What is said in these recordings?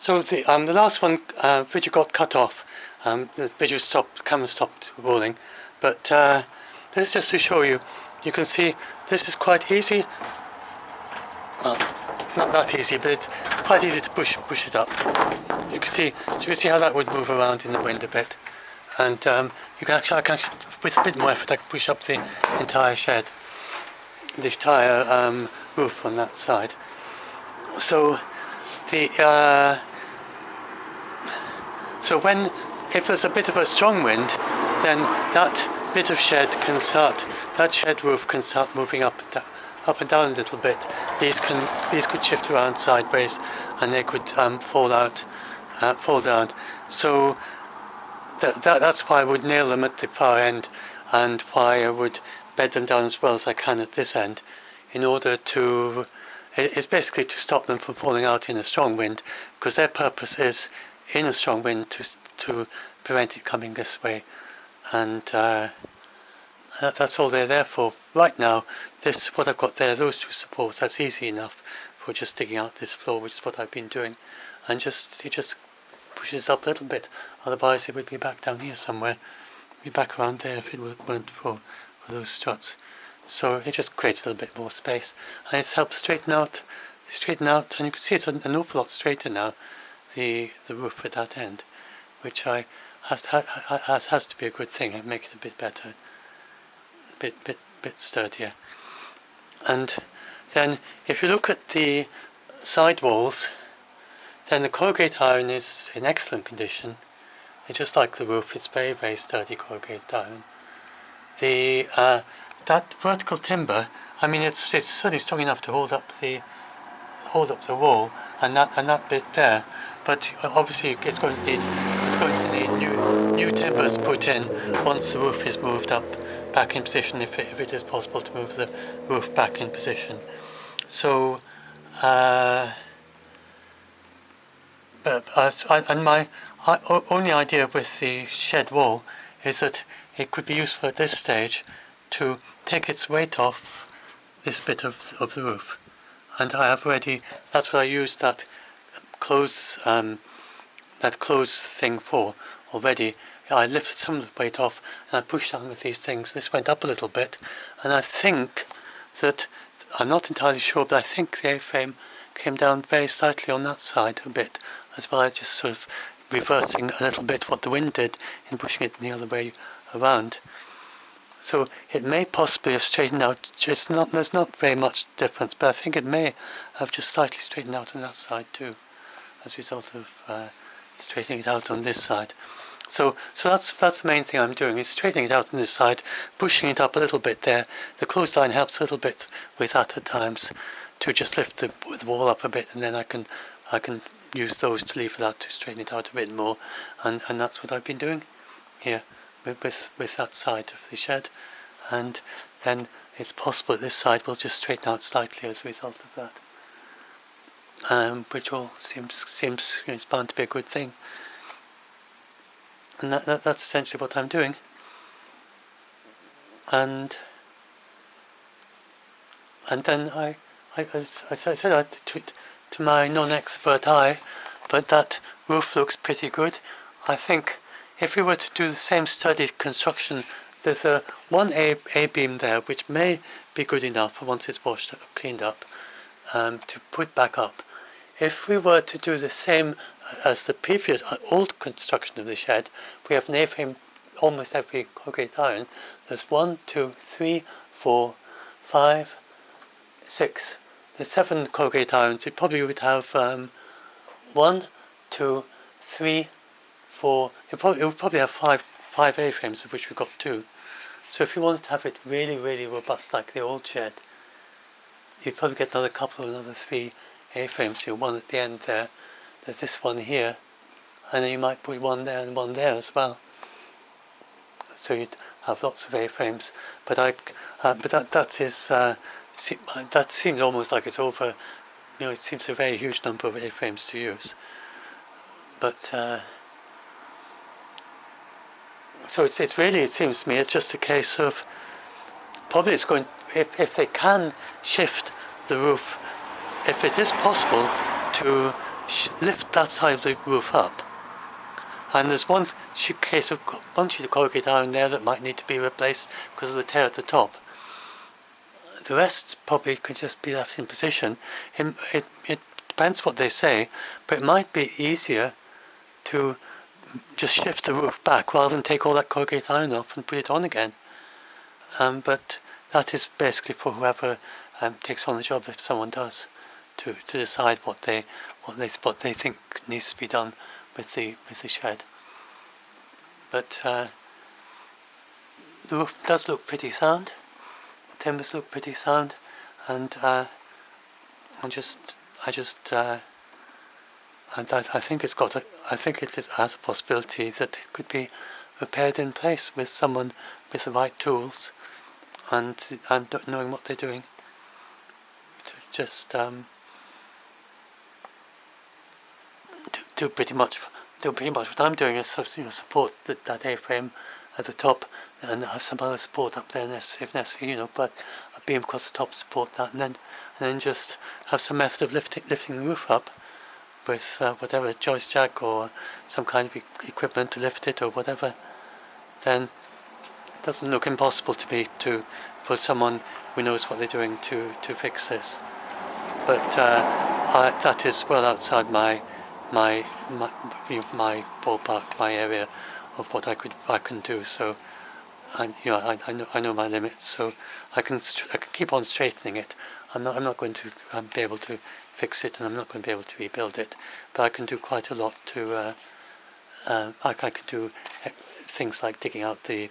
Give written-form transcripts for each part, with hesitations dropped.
So the last one video got cut off. The camera stopped rolling. But this is just to show you. You can see this is quite easy. Well, not that easy, but it's quite easy to push it up. You can see how that would move around in the wind a bit. And I can actually, with a bit more effort, I can push up the entire shed, the entire roof on that side. So if there's a bit of a strong wind, then that bit of that shed roof can start moving up and down a little bit. These could shift around sideways, and they could fall down. So that's why I would nail them at the far end, and why I would bed them down as well as I can at this end, in order to. It's basically to stop them from falling out in a strong wind, because their purpose is in a strong wind to prevent it coming this way, and that's all they're there for. Right now, what I've got there, those two supports, that's easy enough for just digging out this floor, which is what I've been doing, and it just pushes up a little bit. Otherwise, it would be back down here somewhere, be back around there if it weren't for those struts. So it just creates a little bit more space, and it's helped straighten out, and you can see it's an awful lot straighter now, the roof at that end, which has to be a good thing and make it a bit better, a bit sturdier. And then if you look at the side walls, then the corrugated iron is in excellent condition. It's just like the roof, it's very, very sturdy corrugated iron. That vertical timber, I mean, it's certainly strong enough to hold up the wall and that bit there. But obviously, it's going to need new timbers put in once the roof is moved up back in position, if it is possible to move the roof back in position. So, my only idea with the shed wall is that it could be useful at this stage to take its weight off this bit of the roof. And I have already, that's what I used that clothes thing for already. I lifted some of the weight off and I pushed down with these things. This went up a little bit, and I think that, I'm not entirely sure, but I think the A-frame came down very slightly on that side a bit, as well as just sort of reversing a little bit what the wind did in pushing it the other way around. So it may possibly have straightened out. There's not very much difference, but I think it may have just slightly straightened out on that side too, as a result of straightening it out on this side. So that's the main thing I'm doing, is straightening it out on this side, pushing it up a little bit there. The clothesline helps a little bit with that at times, to just lift the wall up a bit, and then I can use those to lever that to straighten it out a bit more, and that's what I've been doing here with that side of the shed. And then it's possible this side will just straighten out slightly as a result of that, which all seems it's bound to be a good thing. And that's essentially what I'm doing. And then as I said to my non-expert eye, but that roof looks pretty good. I think if we were to do the same studied construction, there's one A-beam there which may be good enough once it's washed up, cleaned up, to put back up. If we were to do the same as the previous old construction of the shed, we have an A-frame almost every corrugated iron. There's 1, 2, 3, 4, 5, 6. There's 7 corrugated irons. It probably would have 1, 2, 3, 4. It would probably have five A-frames, of which we've got 2. So if you wanted to have it really, really robust like the old shed, you'd probably get another 3 A-frames. So one at the end there. There's this one here, and then you might put one there and one there as well. So you'd have lots of A-frames. But that seems almost like it's over. It seems a very huge number of A-frames to use. But so it's really, it seems to me, it's just a case of probably it's going, if they can shift the roof, if it is possible to lift that side of the roof up. And there's one case of one sheet of corrugated iron there that might need to be replaced because of the tear at the top. The rest probably could just be left in position. It depends what they say, but it might be easier to just shift the roof back rather than take all that corrugated iron off and put it on again. But that is basically for whoever takes on the job, if someone does, to decide what they think needs to be done with the shed. But the roof does look pretty sound. The timbers look pretty sound, and I think it's got I think it has a possibility that it could be repaired in place with someone with the right tools and knowing what they're doing. To just do pretty much what I'm doing is support that A-frame at the top and have some other support up there if necessary, but a beam across the top support that, and then just have some method of lifting the roof up with whatever joist jack or some kind of equipment to lift it or whatever. Then it doesn't look impossible to me for someone who knows what they're doing to fix this. But that is well outside my ballpark, my area of what I can do. So I know my limits. So I can keep on straightening it. I'm not going to be able to fix it, and I'm not going to be able to rebuild it. But I can do quite a lot to. I can do things like digging out the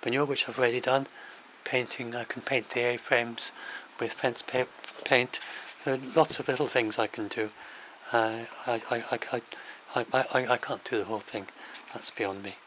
manure, which I've already done. Painting. I can paint the A-frames with fence paint. There are lots of little things I can do. I can't do the whole thing. That's beyond me.